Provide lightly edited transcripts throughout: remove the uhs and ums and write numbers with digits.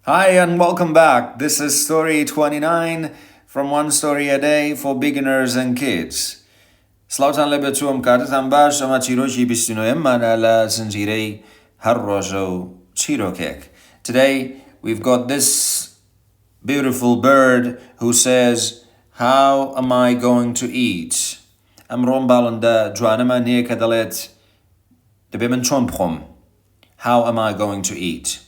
Hi and welcome back. This is story 29 from One Story a Day for beginners and kids. سلاوتان لبتوم کارتان باش اما چیرۆکی 29 مانە لە زنجیرەی ڕۆژە و چیرۆکێک. Today we've got this beautiful bird who says, "How am I going to eat?" ئەمڕۆم باڵندە جوانەمان هەیە کە دەڵێت دەبێ من چۆن بخۆم. How am I going to eat?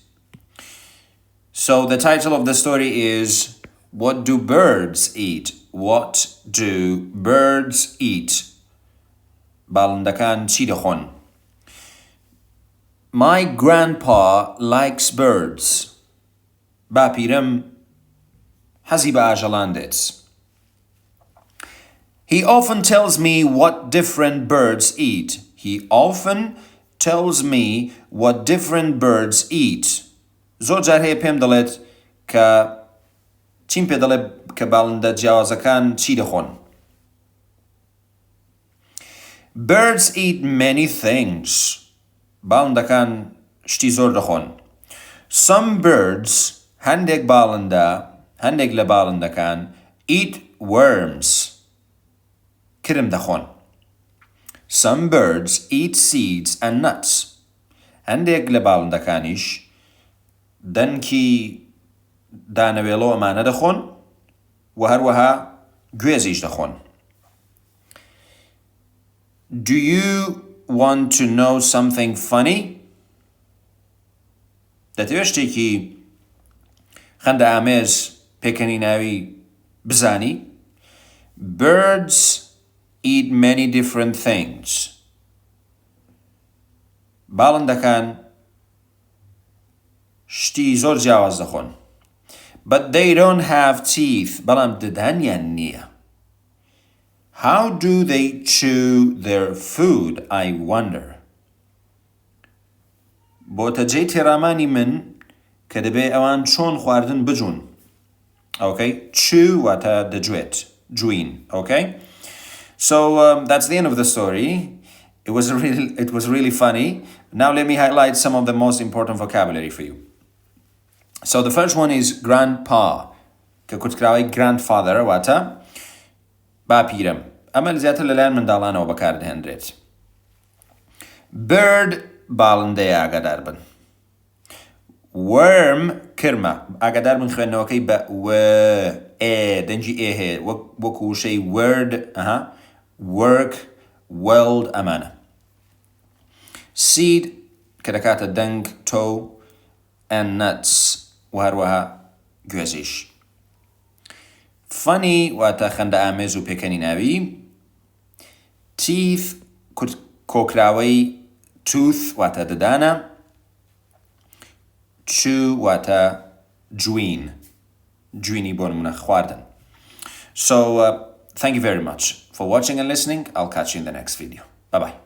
So the title of the story is, What do birds eat? What do birds eat? باڵندەکان چی دەخۆن؟ My grandpa likes birds. باپیرم حەزی بە ئاژەڵان دێت. He often tells me what different birds eat. He often tells me what different birds eat. زۆر جار هەیە پێم دەڵێت کە چیم پێ دەڵێ کە باڵندە جیاوازەکان چی دەخۆن. Birds eat many things. باڵندەکان شتی زۆر دەخۆن. Some birds, هەندێک لە باڵندەکان eat worms. کرم دەخۆن. Some birds eat seeds and nuts. هەندێک لە باڵندەکانیش دەنکی دانەوێڵۆ ئەمانە دەخۆن و هەروەها گوێزیش دەخۆن. Do you want to know something funny? دەتەوێت شتێکی خەندە ئامێز پێکەنی ناوی بزانی؟ Birds eat many different things. باڵندەکان شتی زۆر جیاواز دەخۆن. But they don't have teeth. بەڵام ددانیان نییە. How do they chew their food, I wonder? بۆتەجێی تێڕامانی من کە دەبێ ئەوان چۆن خواردن بجوون. Okay? Chew واتە دەجوێت. جوین. Okay? So that's the end of the story. It was really funny. Now let me highlight some of the most important vocabulary for you. So the first one is grandpa. کە کوتکراوەی grandfather واتە باپیرم. ئەمە زیاتر لەلایەن منداڵانەوە بەکاردەهێنرێت. Bird باڵندەیە ئاگادار بن. Worm کرمە. ئاگادار بن خوێندنەوەکەی بە دەنجی هەیە وەکو وشەی word work weld ئەمانە. Seed کە دەکاتە دەنگ تۆ and nuts و هەروەها گوێزیش. Funny واتە خەندە ئامێز و پێکەنی ناوی. Teeth کۆکراوەی tooth واتە ددانە. Chew واتە جوینی بۆ نمونە خواردن. So thank you very much for watching and listening. I'll catch you in the next video. Bye bye.